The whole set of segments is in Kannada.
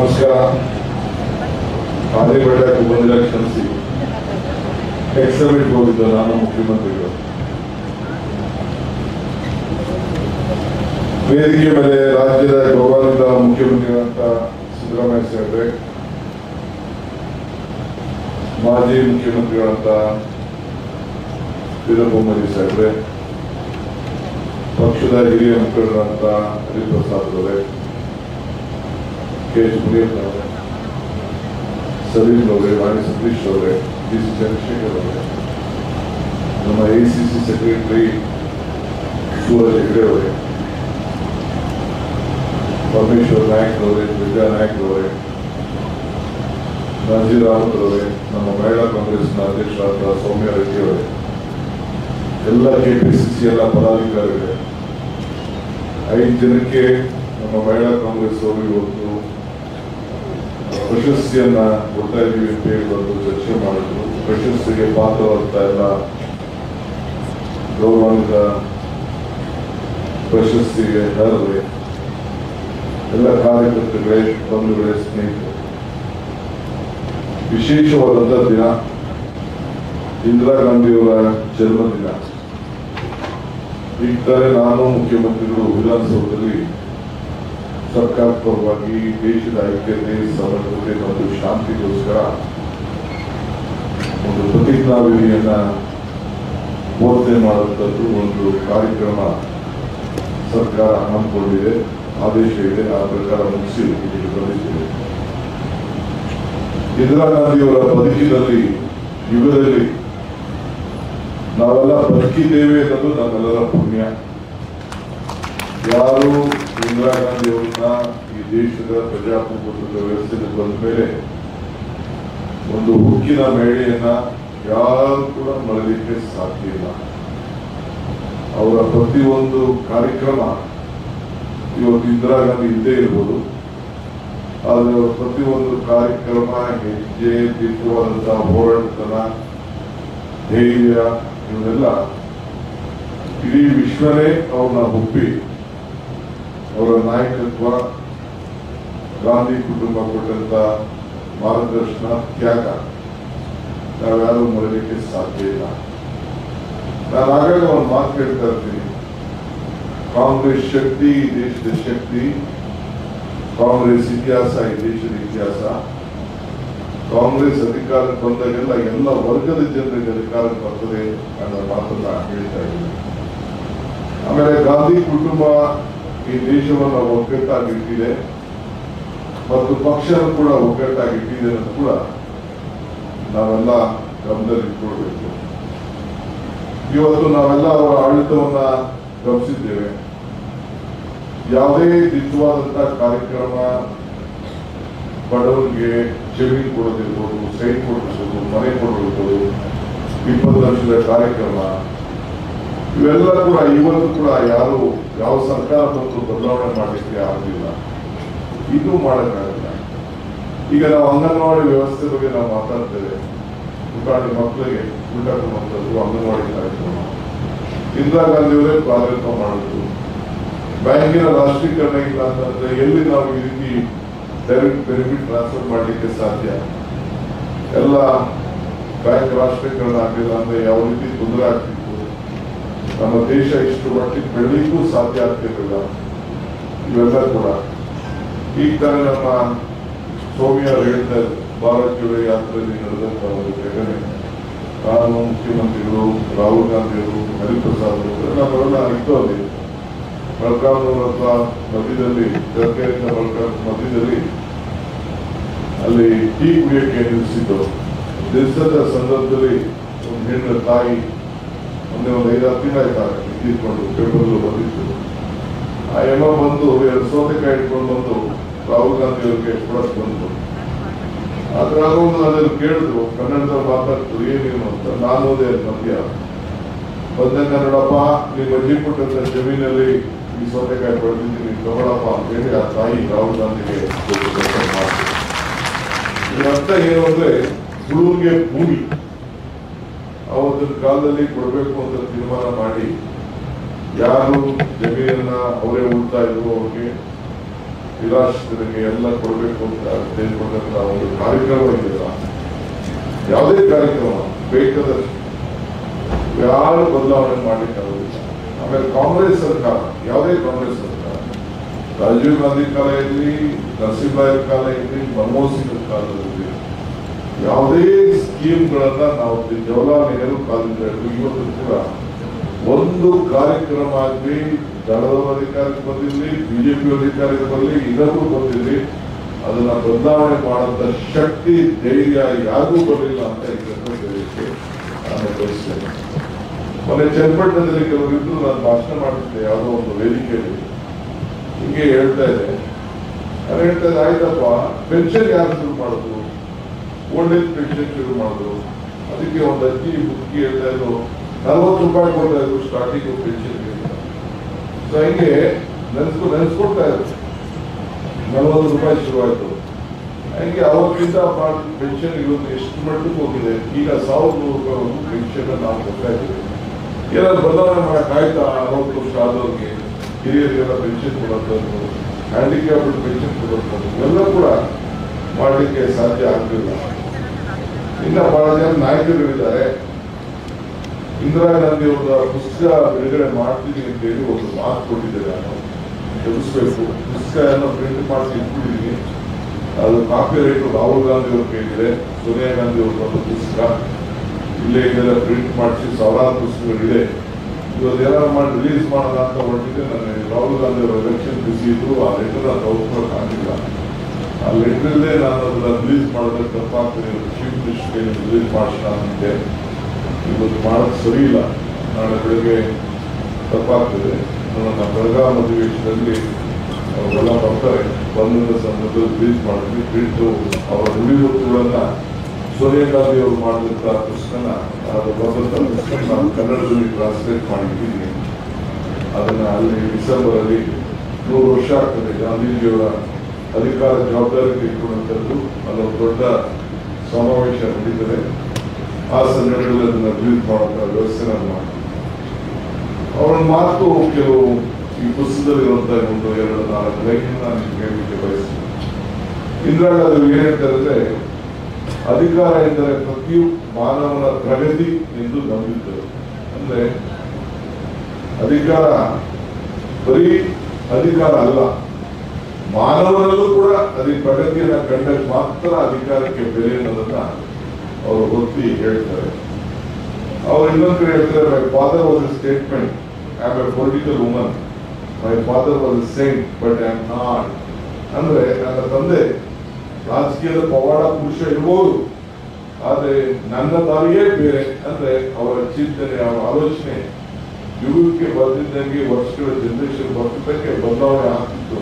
ನಮಸ್ಕಾರ. ಆದಿಬೇಡಕ್ಕೆ ಬಂದಿಲ್ಲ, ಕ್ಷಮಿಸಿ. ಎಕ್ಸಮಿಟ್ ಹೋಗಿದ್ದು ನಾನು, ಮುಖ್ಯಮಂತ್ರಿಗಳು. ವೇದಿಕೆ ಮೇಲೆ ರಾಜ್ಯದ ಗೌರವಾನ್ವಿತ ಮುಖ್ಯಮಂತ್ರಿಗಳಂತ ಸಿದ್ದರಾಮಯ್ಯ ಸಾಹೇಬ್ರೆ, ಮಾಜಿ ಮುಖ್ಯಮಂತ್ರಿಗಳಂತ ವೀರಭದ್ರಯ್ಯ ಸಾಹೇಬ್ರೆ, ಪಕ್ಷದ ಹಿರಿಯ ಮುಖಂಡರಂತ ಹರಿಪ್ರಸಾದ್ ಅವರೇ, ಕೆ ಎಚ್ ಮುನಿಯಪ್ಪ ಅವರೇ, ಸಲೀಂ ಅವರೇ, ರಾಣಿ ಸತೀಶ್ ಅವರೇ, ಡಿ ಸಿ ಚಂದ್ರಶೇಖರ್ ಅವರೇ, ನಮ್ಮ ACC ಸೆಕ್ರೆಟರಿ ಸೂರಜ್ ಹೆಗಡೆ ಅವರೇ, ಪರಮೇಶ್ವರ್ ನಾಯಕ್ ಅವರೇ, ವಿಜಯ ನಾಯಕ್ ಅವರೇ, ನಜೀರ್ ಅಹಮದ್ ಅವರೇ, ನಮ್ಮ ಮಹಿಳಾ ಕಾಂಗ್ರೆಸ್ನ ಅಧ್ಯಕ್ಷರಾದ ಸೌಮ್ಯ ರೆಡ್ಡಿ ಅವರೇ, ಎಲ್ಲ KPCC ಎಲ್ಲ ಪದಾಧಿಕಾರಿಗಳೇ, 5 ಜನಕ್ಕೆ ನಮ್ಮ ಮಹಿಳಾ ಕಾಂಗ್ರೆಸ್ ಅವರು ಇವತ್ತು ಪ್ರಶಸ್ತಿಯನ್ನ ಕೊಡ್ತಾ ಇದ್ದೀವಿ ಅಂತ ಹೇಳಿ ಬಂದು ಚರ್ಚೆ ಮಾಡಿದ್ರು. ಪ್ರಶಸ್ತಿಗೆ ಪಾತ್ರವಾದಂತ ಎಲ್ಲ ಗೌರವಾನ್ವಿತ ಪ್ರಶಸ್ತಿಗೆ ಅರ್ಹರೇ, ಎಲ್ಲ ಕಾರ್ಯಕರ್ತರುಗಳೇ, ಬಂಧುಗಳೇ, ಸ್ನೇಹಿತರು, ವಿಶೇಷವಾದಂತಹ ದಿನ ಇಂದಿರಾ ಗಾಂಧಿಯವರ ಜನ್ಮದಿನ. ಈಗ ತಾನೇ ನಾನು ಮುಖ್ಯಮಂತ್ರಿಗಳು ವಿಧಾನಸೌಧದಲ್ಲಿ ಸರ್ಕಾರ ಪರವಾಗಿ ದೇಶದ ಐಕ್ಯತೆ, ಸಮಗ್ರತೆ ಮತ್ತು ಶಾಂತಿಗೋಸ್ಕರ ಒಂದು ಪ್ರತಿಜ್ಞಾ ವಿಧಿಯನ್ನ ಬೋಧನೆ ಮಾಡುವಂಥದ್ದು ಒಂದು ಕಾರ್ಯಕ್ರಮ ಸರ್ಕಾರ ಹಮ್ಮಿಕೊಂಡಿದೆ, ಆದೇಶ ಇದೆ. ಆ ಪ್ರಕಾರ ಮುಗಿಸಿ ಇಲ್ಲಿ ಬಂದಿದ್ದೇವೆ. ಇಂದಿರಾ ಗಾಂಧಿಯವರ ಬದುಕಿನಲ್ಲಿ, ಯುಗದಲ್ಲಿ ನಾವೆಲ್ಲ ಬದುಕಿದ್ದೇವೆ ಅನ್ನೋದು ನಮ್ಮೆಲ್ಲರ ಪುಣ್ಯ. ಯಾರು ಇಂದಿರಾ ಗಾಂಧಿ ಅವರನ್ನ ಈ ದೇಶದ ಪ್ರಜಾಪ್ರಭುತ್ವದ ವ್ಯವಸ್ಥೆಗೆ ಬಂದ ಮೇಲೆ ಒಂದು ಹುಕ್ಕಿನ ಮೇಳೆಯನ್ನ ಯಾರು ಕೂಡ ಮರೆಯಲಿಕ್ಕೆ ಸಾಧ್ಯ ಇಲ್ಲ. ಅವರ ಪ್ರತಿಯೊಂದು ಕಾರ್ಯಕ್ರಮ ಇವತ್ತು ಇಂದಿರಾ ಗಾಂಧಿ ಇದ್ದೇ ಇರ್ಬೋದು, ಆದರೆ ಅವರ ಪ್ರತಿಯೊಂದು ಕಾರ್ಯಕ್ರಮ, ಹೆಜ್ಜೆ, ದಿಟ್ಟವಾದಂತಹ ಹೋರಾಟತನ, ಧೈರ್ಯ, ಇವನ್ನೆಲ್ಲ ಇಡೀ ವಿಶ್ವನೇ ಅವ್ರನ್ನ ಒಪ್ಪಿ ಅವರ ನಾಯಕತ್ವ, ಗಾಂಧಿ ಕುಟುಂಬ ಕೊಟ್ಟಂತ ಮಾರ್ಗದರ್ಶನ, ತ್ಯಾಗ ನಾವ್ಯಾರು ಮರೆಯಲಿಕ್ಕೆ ಸಾಧ್ಯ ಇಲ್ಲ. ನಾನು ಆಗಾಗ ಒಂದು ಮಾತು ಹೇಳ್ತಾ ಇರ್ತೀನಿ, ಕಾಂಗ್ರೆಸ್ ಶಕ್ತಿ ಈ ದೇಶದ ಶಕ್ತಿ, ಕಾಂಗ್ರೆಸ್ ಇತಿಹಾಸ ಈ ದೇಶದ ಇತಿಹಾಸ. ಕಾಂಗ್ರೆಸ್ ಅಧಿಕಾರಕ್ಕೆ ಬಂದಾಗೆಲ್ಲ ಎಲ್ಲ ವರ್ಗದ ಜನರಿಗೆ ಅಧಿಕಾರಕ್ಕೆ ಬರ್ತದೆ ಅನ್ನೋ ಮಾತನ್ನ ಹೇಳ್ತಾ ಇದ್ದೀನಿ. ಆಮೇಲೆ ಗಾಂಧಿ ಕುಟುಂಬ ಈ ದೇಶವನ್ನು ಒಗ್ಗಟ್ಟಾಗಿಟ್ಟಿದೆ ಮತ್ತು ಪಕ್ಷ ಕೂಡ ಒಗ್ಗಟ್ಟಾಗಿಟ್ಟಿದೆ ಅಂತ ಕೂಡ ನಾವೆಲ್ಲ ಗಮನದಲ್ಲಿಟ್ಕೊಳ್ಬೇಕು. ಇವತ್ತು ನಾವೆಲ್ಲ ಅವರ ಆಡಳಿತವನ್ನ ಗಮನಿಸಿದ್ದೇವೆ. ಯಾವುದೇ ದಿಟ್ಟವಾದಂತಹ ಕಾರ್ಯಕ್ರಮ, ಬಡವರಿಗೆ ಜಮೀನು ಕೊಡೋದಿರ್ಬೋದು, ಸೈಟ್ ಕೊಡಿರ್ಬೋದು, ಮನೆ ಕೊಡಿರ್ಬೋದು, 20 ವರ್ಷದ ಕಾರ್ಯಕ್ರಮ, ಇವೆಲ್ಲ ಕೂಡ ಇವತ್ತು ಕೂಡ ಯಾರು ಯಾವ ಸರ್ಕಾರ ಬಂದು ಬದಲಾವಣೆ ಮಾಡಲಿಕ್ಕೆ ಆಗಲಿಲ್ಲ, ಇದು ಮಾಡೋಕ್ಕಾಗಲ್ಲ. ಈಗ ನಾವು ಅಂಗನವಾಡಿ ವ್ಯವಸ್ಥೆ ಬಗ್ಗೆ ನಾವು ಮಾತಾಡ್ತೇವೆ. ಪುಟಾಣಿ ಮಕ್ಕಳಿಗೆ ಊಟ ಕೊಡುವಂಥದ್ದು ಅಂಗನವಾಡಿ ಕಾರ್ಯಕ್ರಮ ಇಂದಿರಾ ಗಾಂಧಿಯವರೇ ಪ್ರಾರಂಭ ಮಾಡಿದ್ರು. ಬ್ಯಾಂಕಿನ ರಾಷ್ಟ್ರೀಕರಣ ಇಲ್ಲ ಅಂತಂದ್ರೆ ಎಲ್ಲಿ ನಾವು ಈ ರೀತಿ ಡೈರೆಕ್ಟ್ ಬೆನಿಫಿಟ್ ಟ್ರಾನ್ಸ್ಫರ್ ಮಾಡಲಿಕ್ಕೆ ಸಾಧ್ಯ? ಎಲ್ಲ ಬ್ಯಾಂಕ್ ರಾಷ್ಟ್ರೀಕರಣ ಆಗಲಿಲ್ಲ ಅಂದ್ರೆ ಯಾವ ರೀತಿ ತೊಂದರೆ ಆಗ್ತಿತ್ತು, ನಮ್ಮ ದೇಶ ಇಷ್ಟು ಮಟ್ಟಿಗೆ ಬೆಳಲಿಕ್ಕೂ ಸಾಧ್ಯ ಆಗ್ತಿರಲಿಲ್ಲ. ಇವೆಲ್ಲ ಕೂಡ ಈಗ ತಾನೇ ನಮ್ಮ ಸೌಮ್ಯ ಹೇಳ್ತಾ ಭಾರತ್ ಜೋಡೋ ಯಾತ್ರೆಯಲ್ಲಿ ನಡೆದಂತ ಒಂದು ಘಟನೆ, ನಾನು, ಮುಖ್ಯಮಂತ್ರಿಗಳು, ರಾಹುಲ್ ಗಾಂಧಿಯವರು, ಹರಿಪ್ರಸಾದ್ ಅವರು ನಾವೆಲ್ಲ ಇತ್ತು. ಅಲ್ಲಿ ಬೆಳಗಾವಿ ಅಥವಾ ಮಧ್ಯದಲ್ಲಿ, ತರಕಾರಿಯಿಂದ ಬೆಳಗಾವಿ ಮಧ್ಯದಲ್ಲಿ ಅಲ್ಲಿ ಟೀ ಕುಡಿಯೋಕೆ ನಿಲ್ಲಿಸಿದ್ದು. ನಿಲ್ಲಿಸದ ಸಂದರ್ಭದಲ್ಲಿ ಒಂದು ಹೆಣ್ಣು ತಾಯಿ ಒಂದೇ ಒಂದು 5-6 ತಿಂಗಳಾಯ್ತಾರೆ ತೀರ್ಕೊಂಡು, ಪೇಪರ್ಲು ಬಂದಿತ್ತು. ಆ ಎಮ್ಮ ಬಂದು 2 ಸೌತೆಕಾಯಿ ಇಟ್ಕೊಂಡು ಬಂದು ರಾಹುಲ್ ಗಾಂಧಿ ಅವರಿಗೆ ಕೊಡಕ್ ಬಂತು. ಆದ್ರೆ ಅದನ್ನು ಕೇಳಿದ್ರು, ಕನ್ನಡದಲ್ಲಿ ಮಾತಾಡ್ತು, ಏನೇನು ಅಂತ. ನಾನು ಓದೇ ಮಧ್ಯ ಬಂದಂಗ, ನೋಡಪ್ಪ ನೀವು ಅಜ್ಜಿ ಕೊಟ್ಟಂತ ಜಮೀನಲ್ಲಿ ಈ ಸೌತೆಕಾಯಿ ಬೆಳೆದಿದ್ದೀನಿ, ತಗೊಳಪ್ಪ ಅಂತ ಹೇಳಿ ಆ ತಾಯಿ ರಾಹುಲ್ ಗಾಂಧಿಗೆ ಅರ್ಥ ಏನು ಅಂದ್ರೆ, ಹುಡುಗರಿಗೆ ಭೂಮಿ ಅವತ್ತಿನ ಕಾಲದಲ್ಲಿ ಕೊಡಬೇಕು ಅಂತ ತೀರ್ಮಾನ ಮಾಡಿ, ಯಾರು ಜಮೀನನ್ನ ಅವರೇ ಉಳ್ತಾ ಇದ್ರು ಅವ್ರಿಗೆ ನಿರಾಶ್ರಿತರಿಗೆ ಎಲ್ಲ ಕೊಡಬೇಕು ಅಂತ ತೆಗೆದುಕೊಂಡಂತ ಒಂದು ಕಾರ್ಯಕ್ರಮ ಇದೆಯಲ್ಲ, ಯಾವುದೇ ಕಾರ್ಯಕ್ರಮ ಬೇಕಾದಷ್ಟು ಯಾರು ಬದಲಾವಣೆ ಮಾಡಲಿಕ್ಕಾಗೋದಿಲ್ಲ. ಆಮೇಲೆ ಕಾಂಗ್ರೆಸ್ ಸರ್ಕಾರ, ಯಾವುದೇ ಕಾಂಗ್ರೆಸ್ ಸರ್ಕಾರ, ರಾಜೀವ್ ಗಾಂಧಿ ಕಾಲ ಇರಲಿ, ನರಸಿಂಹರಾಯರ ಕಾಲ ಇರಲಿ, ಮನಮೋಹನ್ ಸಿಂಗ್ ಕಾಲದಲ್ಲಿ ಯಾವುದೇ ಸ್ಕೀಮ್ಗಳನ್ನ ನಾವು ಜವಾಹರ್ಲಾಲ್ ನೆಹರು ಕಾಲದಿಂದ ಹಿಡಿದು ಇವತ್ತು ಕೂಡ ಒಂದು ಕಾರ್ಯಕ್ರಮ ಆಗಲಿ ದಳದ ಅಧಿಕಾರಕ್ಕೆ ಬಂದಿರಲಿ, ಬಿಜೆಪಿ ಅಧಿಕಾರಕ್ಕೆ ಬರಲಿ, ಇದಕ್ಕೂ ಬಂದಿರಲಿ, ಅದನ್ನ ಬದಲಾವಣೆ ಮಾಡುವಂತ ಶಕ್ತಿ ಧೈರ್ಯ ಯಾರಿಗೂ ಬರಲಿಲ್ಲ ಅಂತ ಹೇಳಲಿಕ್ಕೆ ನಾನು ಬಯಸ್ತೇನೆ. ಮೊನ್ನೆ ಚನ್ನಪಟ್ಟಣದಲ್ಲಿ ಕೆಲವರಿದ್ದು ನಾನು ಭಾಷಣ ಮಾಡ್ತಿದ್ದೆ ಯಾವುದೋ ಒಂದು ವೇದಿಕೆಯಲ್ಲಿ, ಹಿಂಗೆ ಹೇಳ್ತಾ ಇದ್ದೆ. ನಾನು ಹೇಳ್ತಾ ಇದ್ದೆ, ಆಯ್ತಪ್ಪ ಪೆನ್ಷನ್ ಯಾರು ಶುರು ಮಾಡಿದ್ರು, ಓಲ್ಡ್ ಏಜ್ ಪೆನ್ಷನ್ ಶುರು ಮಾಡಿದ್ರು, ಅದಕ್ಕೆ ಒಂದು ಅಜ್ಜಿ ಬುಕ್ಕಿ ಹೇಳ್ತಾ ಇದ್ರು, 40 ರೂಪಾಯಿ ಕೊಡ್ತಾ ಇದ್ರು ಸ್ಟಾರ್ಟಿಂಗ್ ಪೆನ್ಷನ್. ಸೊ ಹಿಂಗೆ ನೆನೆಸ್ಕೊಡ್ತಾ ಇದ್ರು, 40 ರೂಪಾಯಿ ಶುರುವಾಯ್ತು. ಹಂಗೆ ಅವತ್ತಿಂದ ಪೆನ್ಷನ್ ಇವತ್ತು ಎಷ್ಟು ಮಟ್ಟಕ್ಕೆ ಹೋಗಿದೆ. ಈಗ 1100 ರೂಪಾಯಿ ಒಂದು ಪೆನ್ಷನ್ ನಾವು ಕೊಡ್ತಾ ಇದ್ದೀವಿ. ಏನಾದ್ರು ಬದಲಾವಣೆ ಮಾಡಕ್ಕಾಯ್ತಾ? 60 ವರ್ಷ ಆದವ್ರಿಗೆ, ಹಿರಿಯರಿಗೆಲ್ಲ ಪೆನ್ಷನ್ ಕೊಡೋದು, ಹ್ಯಾಂಡಿಕ್ಯಾಪ್ಡ್ ಪೆನ್ಷನ್ ಕೊಡೋದು ಎಲ್ಲ ಕೂಡ ಮಾಡಲಿಕ್ಕೆ ಸಾಧ್ಯ ಆಗಲಿಲ್ಲ. ಇನ್ನ ಬಹಳ ಜನ ನಾಯಕರಿದ್ದಾರೆ. ಇಂದಿರಾ ಗಾಂಧಿ ಅವರ ಪುಸ್ತಕ ಬಿಡುಗಡೆ ಮಾಡ್ತೀನಿ ಅಂತ ಹೇಳಿ ಒಂದು ಮಾತು ಕೊಟ್ಟಿದ್ದಾರೆ. ನಾನು ಎದುರಿಸಬೇಕು, ಪುಸ್ತಕ ಏನೋ ಪ್ರಿಂಟ್ ಮಾಡಿಸಿ ಇಟ್ಬಿಟ್ಟಿದ್ದೀನಿ. ಅದು ಕಾಪಿ ರೈಟ್ ರಾಹುಲ್ ಗಾಂಧಿ ಅವ್ರ ಕೈಗಿದೆ, ಸೋನಿಯಾ ಗಾಂಧಿ ಅವ್ರ ಒಂದು ಪುಸ್ತಕ ಇಲ್ಲೇ ಇದೆಲ್ಲ ಪ್ರಿಂಟ್ ಮಾಡಿಸಿ ಸಾವಿರಾರು ಪುಸ್ತಕಗಳಿದೆ. ಇವತ್ತು ಏನಾದ್ರು ಮಾಡಿ ರಿಲೀಸ್ ಮಾಡೋಣ ಅಂತ ಹೊರಟಿದ್ದೆ. ನಾನು ರಾಹುಲ್ ಗಾಂಧಿ ಅವರ ಎಲೆಕ್ಷನ್ ಬಿಸಿ ಇದ್ರು, ಆ ಲೆಟರ್ ತಗೊಳ್ಕೊಳಕ್ ಆಗಿಲ್ಲ. ಆ ಲೆಟರ್ಲ್ಲೇ ನಾನು ಅದನ್ನ ರಿಲೀಸ್ ಮಾಡೋದಕ್ಕೆ ತಪ್ಪಾಗ್ತದೆ, ಚೀಫ್ ಮಿನಿಸ್ಟರ್ ರಿಲೀಸ್ ಮಾಡಿಸೋಣ ಅಂತೆ. ಇವತ್ತು ಮಾಡೋದು ಸರಿ ಇಲ್ಲ, ನಾಳೆ ಬೆಳಗ್ಗೆ ತಪ್ಪಾಗ್ತದೆ. ನನ್ನ ಬೆಳಗಾವಿ ಅಧಿವೇಶನದಲ್ಲಿ ಅವರೆಲ್ಲ ಬರ್ತಾರೆ, ಬಂದ ಸಂದರ್ಭದಲ್ಲಿ ರಿಲೀಸ್ ಮಾಡಿದ್ವಿ. ಪ್ರಿಂಟು ಅವರ ನುಡಿಮುತ್ತುಗಳನ್ನ ಸೋನಿಯಾ ಗಾಂಧಿ ಅವರು ಮಾಡಿದಂಥ ಪುಸ್ತಕನ, ಅದು ಬಂದಂಥ ಪುಸ್ತಕ ನಾನು ಕನ್ನಡದಲ್ಲಿ ಟ್ರಾನ್ಸ್ಲೇಟ್ ಮಾಡಿದ್ದೀನಿ. ಅದನ್ನ ಅಲ್ಲಿ ಡಿಸೆಂಬರಲ್ಲಿ 100 ವರ್ಷ ಆಗ್ತದೆ ಗಾಂಧೀಜಿಯವರ ಅಧಿಕಾರ ಜವಾಬ್ದಾರಿ ತೆಗೆದುಕೊಂಡಂಥದ್ದು. ಅಲ್ಲೊಂದು ದೊಡ್ಡ ಸಮಾವೇಶ ನಡೀತದೆ. ಆ ಸಂದರ್ಭದಲ್ಲಿ ಅದನ್ನ ರಿಲೀಸ್ ಮಾಡುವಂಥ ವ್ಯವಸ್ಥೆ ನಾನು ಮಾಡ್ತೀನಿ. ಅವರ ಮಾತು ಕೆಲವು ಈ ಪುಸ್ತಕದಲ್ಲಿರುವಂಥ ಒಂದು 2-4 ಲೈನ್ ನಾನು ಹೇಳಲಿಕ್ಕೆ ಬಯಸ್ತೀನಿ. ಇಂದಿರಾ ಗಾಂಧಿ ಏನ್ ಹೇಳ್ತಾರೆ ಅಂದ್ರೆ, ಅಧಿಕಾರ ಎಂದರೆ ಪ್ರತಿ ಮಾನವನ ಪ್ರಗತಿ ಎಂದು ನಂಬಿದ್ದರು. ಅಂದ್ರೆ ಅಧಿಕಾರ ಬರೀ ಅಧಿಕಾರ ಅಲ್ಲ, ಮಾನವನಲ್ಲೂ ಕೂಡ ಪ್ರಗತಿಯನ್ನ ಕಂಡಾಗ ಮಾತ್ರ ಅಧಿಕಾರಕ್ಕೆ ಬೆಲೆ ಅನ್ನೋದನ್ನ ಅವರು ಒತ್ತಿ ಹೇಳ್ತಾರೆ. ಅವರು ಇನ್ನೊಂದು ಕಡೆ ಹೇಳ್ತಾರೆ, my father was A statement, I am A political woman, my father was A Saint but I am not. ಅಂದ್ರೆ ನನ್ನ ತಂದೆ ರಾಜಕೀಯದ ಪವಾಡ ಪುರುಷ ಇರ್ಬೋದು, ಆದ್ರೆ ನನ್ನ ದಾರಿಯೇ ಬೇರೆ. ಅಂದ್ರೆ ಅವರ ಚಿಂತನೆ, ಅವರ ಆಲೋಚನೆ ಯುಗಕ್ಕೆ ಬರ್ತಿದ್ದಂಗೆ, ವರ್ಷಗಳ ಜನರೇಷನ್ ಬರ್ತಿದ್ದಕ್ಕೆ ಬದಲಾವಣೆ ಆಗ್ತಿತ್ತು.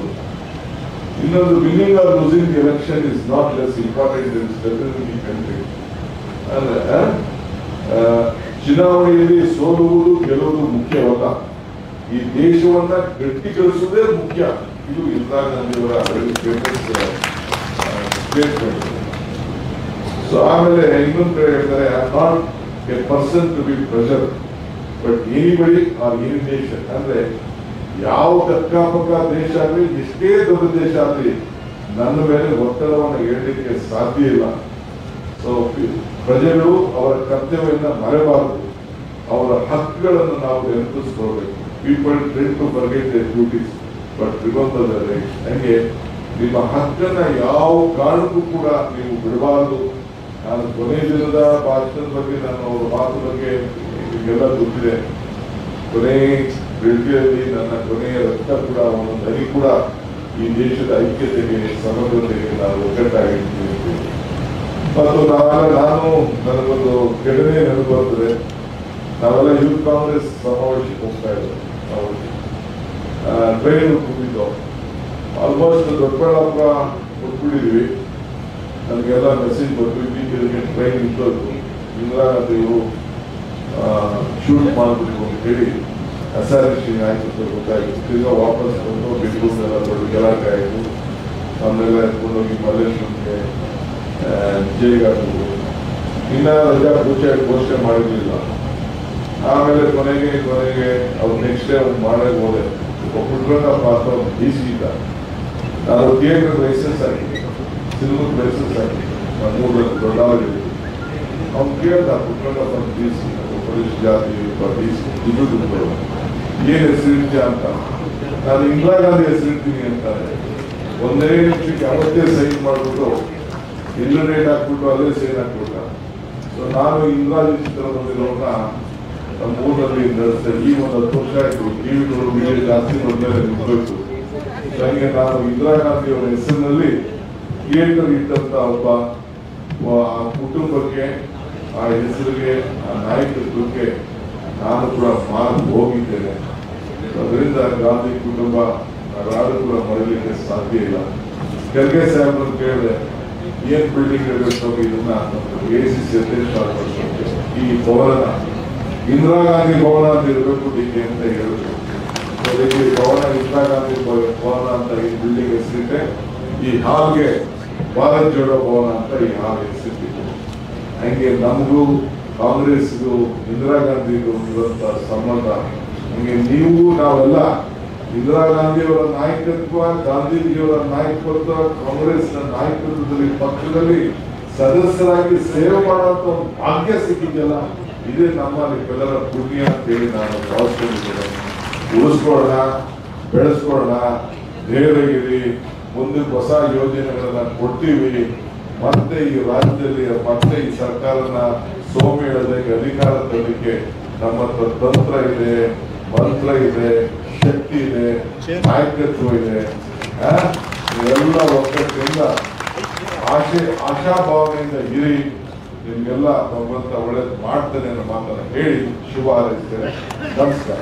ಇನ್ನೊಂದು, winning are losing the election is not less important in stability country. ಅಂದ್ರೆ ಚುನಾವಣೆಯಲ್ಲಿ ಸೋಲುವುದು ಗೆಲ್ಲುವುದು ಮುಖ್ಯವಲ್ಲ, ಈ ದೇಶವನ್ನ ಗಟ್ಟಿಗೊಳಿಸುವುದೇ ಮುಖ್ಯ. ಇದು ಇಂದಿರಾ ಗಾಂಧಿಯವರ ಸ್ಟೇಟ್ಮೆಂಟ್. ಸೊ ಆಮೇಲೆ ಇನ್ನೊಂದು ಕಡೆ ಹೇಳ್ತಾರೆ, I am not a person to be pressure but anybody or any nation. ಅಂದ್ರೆ ಯಾವ ಅಕ್ಕಪಕ್ಕ ದೇಶ ಆಗಲಿ, ಎಷ್ಟೇ ದೊಡ್ಡ ದೇಶ ಆಗಲಿ, ನನ್ನ ಮೇಲೆ ಒತ್ತಡವನ್ನು ಹೇಳಲಿಕ್ಕೆ ಸಾಧ್ಯ ಇಲ್ಲ. ಸೊ ಪ್ರಜೆಗಳು ಅವರ ಕರ್ತವ್ಯವನ್ನು ಮರೆಯಬಾರದು, ಅವರ ಹಕ್ಕುಗಳನ್ನು ನಾವು ನೆನಪಿಸ್ಕೊಳ್ಬೇಕು. People trend to forget their duties but remember the rights. ಹಂಗೆ ನಿಮ್ಮ ಹಕ್ಕನ್ನ ಯಾವ ಕಾರಣಕ್ಕೂ ಕೂಡ ನೀವು ಬಿಡಬಾರದು. ನಾನು ಕೊನೆಯ ದಿನದ ಭಾಷಣದ ಬಗ್ಗೆ, ನಾನು ಅವರ ಮಾತು ಬಗ್ಗೆ ನಿಮಗೆಲ್ಲ ಗೊತ್ತಿದೆ. ಕೊನೆ ಬೆಳಗ್ಗೆಯಲ್ಲಿ ನನ್ನ ಕೊನೆಯ ರಕ್ತ ಕೂಡ, ಒಂದೊಂದು ಹನಿ ಕೂಡ ಈ ದೇಶದ ಐಕ್ಯತೆಗೆ, ಸಮಗ್ರತೆಗೆ ನಾನು ಒಗ್ಗಟ್ಟಾಗಿರ್ತೀನಿ. ಮತ್ತು ನಾನು ನನಗೊಂದು ಘಟನೆ ನೆನಪು ಬರ್ತದೆ. ನಾವೆಲ್ಲ ಯೂತ್ ಕಾಂಗ್ರೆಸ್ ಸಮಾವೇಶಕ್ಕೆ ಹೋಗ್ತಾ ಇದ್ದೇವೆ. ನಾವು ಟ್ರೈನ್ ಕೂತಿದ್ದೋ, ಆಲ್ಮೋಸ್ಟ್ ದೊಡ್ಡಬಳ್ಳಾಪುರ ಕೊಟ್ಬಿಟ್ಟಿದ್ವಿ. ನನಗೆಲ್ಲ ಮೆಸೇಜ್ ಬಂತು, ಇತ್ತೀಚೆಗೆ ಟ್ರೈನ್ ಇದ್ದದ್ದು ಇಂದಿರಾ ಗಾಂಧಿಯವರು ಶೂಟ್ ಮಾಡಬೇಕು ಅಂತ ಹೇಳಿ ಅಸಾರೇಷನ್ ಆಯ್ತು ಅಂತ ಗೊತ್ತಾಯಿತು. ತಿರ್ಗಾ ವಾಪಸ್ ಬಂದು ಬೆಂಗಳೂರಿನೆಲ್ಲ ದೊಡ್ಡ ಗಲಾಟೆ ಆಯಿತು. ನಮ್ಮೆಲ್ಲ ಎತ್ಕೊಂಡೋಗಿ ಮಲ್ಲೇಶ್ವರಂಗೆ ಜೈಗಾದ್ರು. ಇನ್ನ ರಜಾ ಘೋಷಣೆ ಮಾಡಿರ್ಲಿಲ್ಲ. ಆಮೇಲೆ ಕೊನೆಗೆ ಅವ್ರು ನೆಕ್ಸ್ಟ್ ಡೇ ಅವ್ರು ಮಾಡಕ್ಕೆ ಹೋದೆ. ಪುಟ್ರಂಗಪ್ಪ ಅಂತ ಡಿ ಸಿ ಇದ್ದ, ನಾನು ಥಿಯೇಟರ್ ಲೈಸೆನ್ಸ್ ಹಾಕಿದ್ದೆ, ಸಿನಿಮಾಕ್ಕೆ ಲೈಸೆನ್ಸ್ ಹಾಕಿದ್ದೆ, ನಾನು 3 ದೊಡ್ಡವರಿಗೆ ಅವ್ನು ಕೇಳ್ದ ಪುಟ್ಟ ಡಿಸಿ ಪೊಲೀಸ್ ಜಾತಿ ಡಿಸಿ ಇದು ಏನ್ ಹೆಸರಿದ್ಯಾ ಅಂತ. ನಾನು ಇಂದಿರಾ ಗಾಂಧಿ ಹೆಸರಿರ್ತೀನಿ ಅಂತಾರೆ. ಒಂದೇ ನಿಮಿಷಕ್ಕೆ ಅವತ್ತೇ ಸೈನ್ ಮಾಡ್ಬಿಟ್ಟು ಎಲ್ಲ ರೇಟ್ ಹಾಕ್ಬಿಟ್ಟು ಅಲ್ಲೇ ಸೈನ್ ಹಾಕ್ಬಿಟ್ಟ. ಸೊ ನಾನು ಇಂದಿರಾಜಿ ಚಿತ್ರ ಬಂದಿರೋನ ನಮ್ಮ ಊರಲ್ಲಿ ನಡೆಸಿದೆ. ಈಗ ಒಂದು 10 ವರ್ಷ ಆಯ್ತು. ಟಿವಿಗಳು ಮೀಡಿಯಾ ಜಾಸ್ತಿ ಬಂದ್ಮೇಲೆ ನಿಂತೋಯ್ತು. ನನಗೆ ನಾನು ಇಂದಿರಾ ಗಾಂಧಿ ಅವರ ಹೆಸರಿನಲ್ಲಿ ಥಿಯೇಟರ್ ಇಟ್ಟಂತ ಒಬ್ಬ ಕುಟುಂಬಕ್ಕೆ, ಆ ಹೆಸರಿಗೆ, ಆ ನಾಯಕತ್ವಕ್ಕೆ ನಾನು ಕೂಡ ಮಾರ್ಕ್ ಹೋಗಿದ್ದೇನೆ. ಅದರಿಂದ ಗಾಂಧಿ ಕುಟುಂಬ ಯಾರು ಕೂಡ ಮರೀಲಿಕ್ಕೆ ಸಾಧ್ಯ ಇಲ್ಲ. ಖರ್ಗೆ ಸಾಹೇಬ್ರನ್ನು ಕೇಳಿದೆ, ಏನ್ ಬಿಲ್ಡಿಂಗ್ ಇರಬೇಕು ಇದನ್ನ ACC ಅಧ್ಯಕ್ಷ ಈ ಭವನ ಇಂದಿರಾ ಗಾಂಧಿ ಭವನ ಅಂತ ಇರಬೇಕು ಡಿಕೆ ಅಂತ ಹೇಳಿದ್ರು. ಈ ಭವನ ಇಂದಿರಾ ಗಾಂಧಿ ಭವನ ಅಂತ ಈ ಬಿಲ್ಡಿಂಗ್ ಹೆಸರಿಟ್ಟೆ. ಈ ಹಾಲ್ಗೆ ಭಾರತ್ ಜೋಡೋ ಭವನ ಅಂತ ಈ ಹಾಲ್ ಹೆಸರಿಟ್ಟಿತ್ತು. ಹಂಗೆ ನಮಗೂ ಕಾಂಗ್ರೆಸ್ಗೂ ಇಂದಿರಾ ಗಾಂಧಿಗೂ ಇರುವಂತ ಸಂಬಂಧ. ಹಂಗೆ ನೀವು ನಾವೆಲ್ಲ ಇಂದಿರಾ ಗಾಂಧಿಯವರ ನಾಯಕತ್ವ, ಗಾಂಧೀಜಿಯವರ ನಾಯಕತ್ವ, ಕಾಂಗ್ರೆಸ್ ನಾಯಕತ್ವದಲ್ಲಿ ಪಕ್ಷದಲ್ಲಿ ಸದಸ್ಯರಾಗಿ ಸೇವೆ ಮಾಡುವಂತ ಭಾಗ್ಯ ಸಿಕ್ಕಿದೆಯಲ್ಲ, ಇದೇ ನಮ್ಮೆಲ್ಲರ ಪುಣ್ಯ ಅಂತೇಳಿ ನಾನು ಭಾವಿಸ್ಕೊಂಡಿದ್ದೇನೆ. ಉಳಿಸ್ಕೊಳ್ಳೋಣ, ಬೆಳೆಸ್ಕೊಳ್ಳೋಣ, ಧೈರ್ಯಗಿರಿ, ಮುಂದೆ ಹೊಸ ಯೋಜನೆಗಳನ್ನ ಕೊಡ್ತೀವಿ. ಮತ್ತೆ ಈ ರಾಜ್ಯದಲ್ಲಿ ಮತ್ತೆ ಈ ಸರ್ಕಾರನ ಸೋಮೆ ಹೇಳೋದಕ್ಕೆ, ಅಧಿಕಾರ ತರಲಿಕ್ಕೆ ನಮ್ಮ ಹತ್ರ ತಂತ್ರ ಇದೆ, ಮಂತ್ರ ಇದೆ, ಶಕ್ತಿ ಇದೆ, ನಾಯಕತ್ವ ಇದೆ. ಎಲ್ಲ ಒಕ್ಕಟ್ಟಿಂದ ಆಶಾಭಾವನೆಯಿಂದ ಇರಿ. ನಿಮ್ಗೆಲ್ಲ ಭಗವಂತ ಒಳ್ಳೇದು ಮಾಡ್ತಾನೆ ಅನ್ನೋ ಮಾತನ್ನು ಹೇಳಿ ಶುಭ ಹಾರೈಸ್ತೇನೆ. ನಮಸ್ಕಾರ.